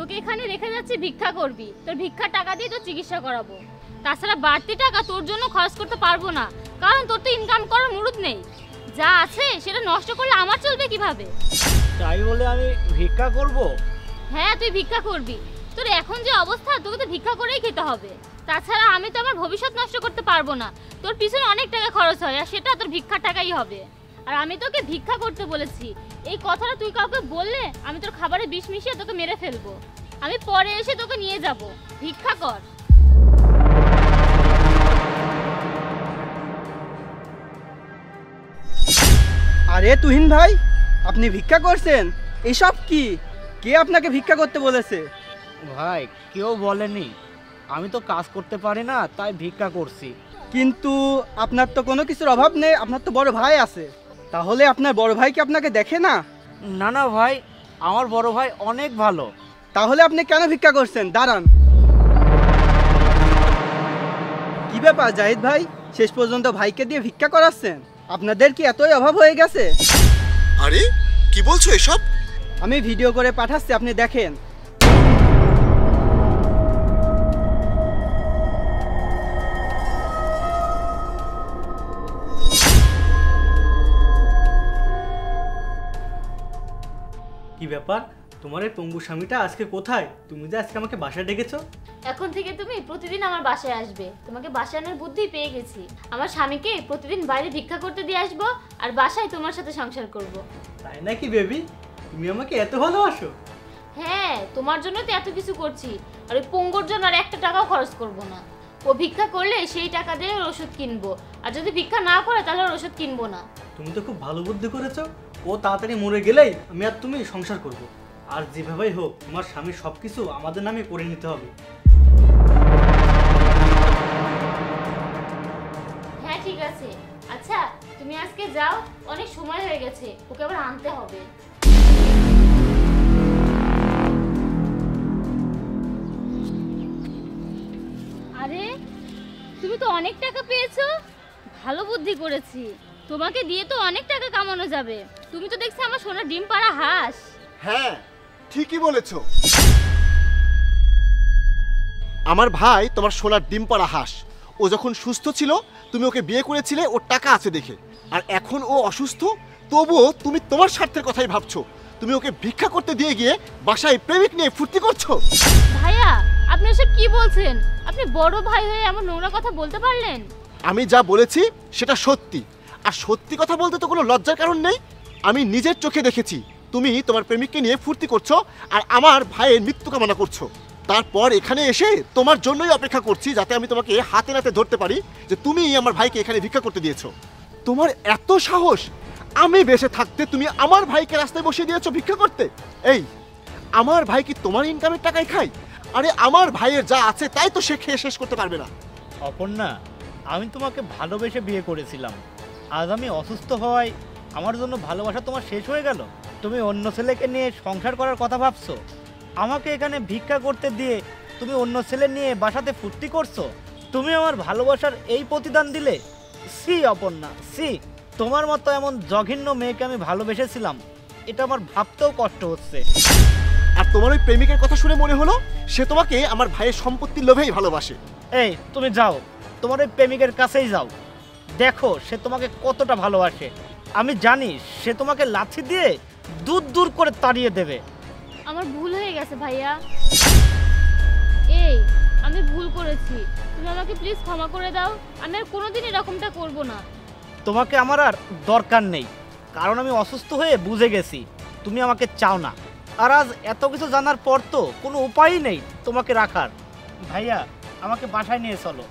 তোকে এখানে রেখে যাচ্ছি, ভিক্ষা করবি, তোর ভিক্ষার টাকা দিয়ে তোর চিকিৎসা করাবো। তাছাড়া বাড়তি টাকা তোর জন্য খরচ করতে পারবো না, কারণ তোর তো ইনকাম করার মুরুদ নেই। যা আছে সেটা নষ্ট করলে আমার চলবে কিভাবে? তাই বলে আমি ভিক্ষা করব? হ্যাঁ, তুই ভিক্ষা করবি। তোর এখন যে অবস্থা, তোকে তো ভিক্ষা করেই খেতে হবে। তাছাড়া আমি তো আমার ভবিষ্যৎ নষ্ট করতে পারবো না। তোর পিছনে অনেক টাকা খরচ হয়, আর সেটা তোর ভিক্ষার টাকাই হবে। আর আমি তোকে ভিক্ষা করতে বলেছি, এই কথাটা তুই কাউকে বললে আমি তোর খাবারে বিষ মিশিয়ে তোকে মেরে ফেলবো। আমি পরে এসে তোকে নিয়ে যাব। ভিক্ষা কর। আরে তুহিন ভাই, আপনি ভিক্ষা করছেন? এসব কি? কে আপনাকে ভিক্ষা করতে বলেছে? ভাই কেউ বলেনি, আমি তো কাজ করতে পারি না, তাই ভিক্ষা করছি। কিন্তু আপনার তো কোনো কিছুর অভাব নেই, আপনার তো বড় ভাই আছে। তাহলে আপনার বড় ভাই কি আপনাকে দেখে না? না না ভাই, আমার বড় ভাই অনেক ভালো। তাহলে আপনি কেন ভিক্ষা করছেন? দাঁড়ান। কি ব্যাপার জাহিদ ভাই, শেষ পর্যন্ত ভাইকে দিয়ে ভিক্ষা করাচ্ছেন? আপনাদের কি এতই অভাব হয়ে গেছে? আরে কি বলছো এসব? আমি ভিডিও করে পাঠাচ্ছি, আপনি দেখেন। কি ব্যাপার, তোমার এই পঙ্গু স্বামীটা আজকে কোথায়? তুমি যে আজকে আমাকে বাসায় ডেকেছো। এখন থেকে তুমি প্রতিদিন আমার বাসায় আসবে। তোমাকে বাসায় আনার বুদ্ধি পেয়ে গেছি। আমার স্বামীকে প্রতিদিন বাইরে ভিক্ষা করতে দিয়ে আসবো, আর বাসায় তোমার সাথে সংসার করব। তাই নাকি বেবি? তুমি আমাকে এত ভালোবাসো? হ্যাঁ, তোমার জন্য তো এত কিছু করছি। আর ওই পঙ্গুর জন্য আর একটা টাকাও খরচ করব না। ও ভিক্ষা করলে সেই টাকা দিয়ে ওর ওষুধ কিনবো, আর যদি ভিক্ষা না করে তাহলে ওর ওষুধ কিনবো না। তুমি তো খুব ভালো বুদ্ধি করেছো। ও তাড়াতাড়ি মরে গেলেই আমি আর তুমি সংসার করব। আর যেভাবেই হোক তোমার স্বামীর সবকিছু আমাদের নামে করে নিতে হবে। হ্যাঁ ঠিক আছে। আচ্ছা তুমি আজকে যাও, অনেক সময় হয়ে গেছে, ওকে আবার আনতে হবে। আরে তুমি তো অনেক টাকা পেয়েছো, ভালো বুদ্ধি করেছি। তোমাকে দিয়ে তো অনেক টাকা কামানো যাবে। তুমি তো দেখছি আমার সোনার ডিম পাড়া হাঁস। হ্যাঁ ঠিকই বলেছো। আমার ভাই তোমার সোনার ডিম পাড়া হাঁস। ও যখন সুস্থ ছিল তুমি ওকে বিয়ে করেছিলে ওর টাকা আছে দেখে, আর এখন ও অসুস্থ তবুও তুমি তোমার স্বার্থের কথাই ভাবছো। তুমি ওকে ভিক্ষা করতে দিয়ে গিয়ে বাসায় প্রেমিক নিয়ে ফুর্তি করছো। ভাইয়া আপনি এসব কি বলছেন? আপনি বড় ভাই হয়ে এমন নোংরা কথা বলতে পারলেন? আমি যা বলেছি সেটা সত্যি, আর সত্যি কথা বলতে তো কোনো লজ্জার কারণ নেই। আমি নিজের চোখে দেখেছি তুমি তোমার প্রেমিককে নিয়ে ফুর্তি করছো আর আমার ভাইয়ের মৃত্যু কামনা করছো। তারপর এখানে এসে তোমার জন্যই অপেক্ষা করছি যাতে আমি তোমাকে হাতে নাতে ধরতে পারি যে তুমি আমার ভাইকে এখানে ভিক্ষা করতে দিয়েছো। তোমার এত সাহস, আমি বেঁচে থাকতে তুমি আমার ভাইকে রাস্তায় বসিয়ে দিয়েছো ভিক্ষা করতে। এই আমার ভাই কি তোমার ইনকামের টাকায় খায়? আরে আমার ভাইয়ের যা আছে তাই তো সে খেয়ে শেষ করতে পারবে না। অপর্ণা, আমি তোমাকে ভালোবেসে বিয়ে করেছিলাম। আজ আমি অসুস্থ হওয়ায় আমার জন্য ভালোবাসা তোমার শেষ হয়ে গেল। তুমি অন্য ছেলেকে নিয়ে সংসার করার কথা ভাবছো। আমাকে এখানে ভিক্ষা করতে দিয়ে তুমি অন্য ছেলে নিয়ে বাসাতে ফুর্তি করছো। তুমি আমার ভালোবাসার এই প্রতিদান দিলে? সি অপর্ণা, সি। তোমার মতো এমন জঘন্য মেয়েকে আমি ভালোবেসেছিলাম, এটা আমার ভাবতেও কষ্ট হচ্ছে। আর তোমার ওই প্রেমিকের কথা শুনে মনে হলো সে তোমাকে আমার ভাইয়ের সম্পত্তির লোভেই ভালোবাসে। এই তুমি যাও, তোমার ওই প্রেমিকের কাছেই যাও, দেখো সে তোমাকে কতটা ভালোবাসে। আমি জানি সে তোমাকে লাথি দিয়ে দূর দূর করে তাড়িয়ে দেবে। আমার ভুল হয়ে গেছে ভাইয়া। এই আমি ভুল করেছি, তুমি আমাকে প্লিজ ক্ষমা করে দাও। আমি আর কোনোদিন এরকমটা করব না। তোমাকে আমার আর দরকার নেই, কারণ আমি অসুস্থ হয়ে বুঝে গেছি তুমি আমাকে চাও না। আর আজ এত কিছু জানার পর তো কোনো উপায়ই নেই তোমাকে রাখার। ভাইয়া আমাকে বাসায় নিয়ে চলো।